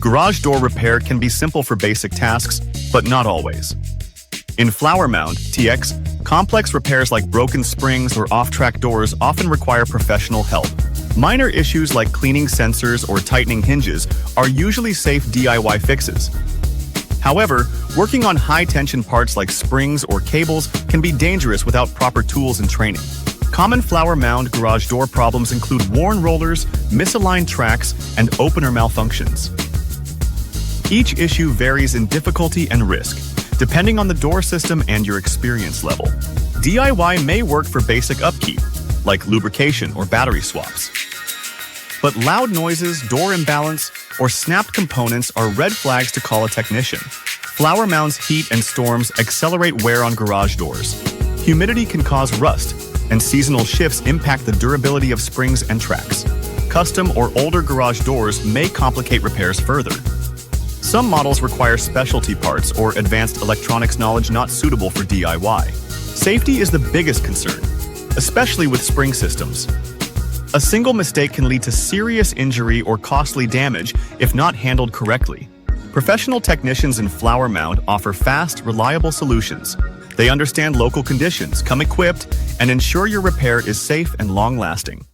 Garage door repair can be simple for basic tasks, but not always. In Flower Mound, TX, complex repairs like broken springs or off-track doors often require professional help. Minor issues like cleaning sensors or tightening hinges are usually safe DIY fixes. However, working on high-tension parts like springs or cables can be dangerous without proper tools and training. Common Flower Mound garage door problems include worn rollers, misaligned tracks, and opener malfunctions. Each issue varies in difficulty and risk, depending on the door system and your experience level. DIY may work for basic upkeep, like lubrication or battery swaps. But loud noises, door imbalance, or snapped components are red flags to call a technician. Flower Mound's heat and storms accelerate wear on garage doors. Humidity can cause rust, and seasonal shifts impact the durability of springs and tracks. Custom or older garage doors may complicate repairs further. Some models require specialty parts or advanced electronics knowledge not suitable for DIY. Safety is the biggest concern, especially with spring systems. A single mistake can lead to serious injury or costly damage if not handled correctly. Professional technicians in Flower Mound offer fast, reliable solutions. They understand local conditions, come equipped, and ensure your repair is safe and long-lasting.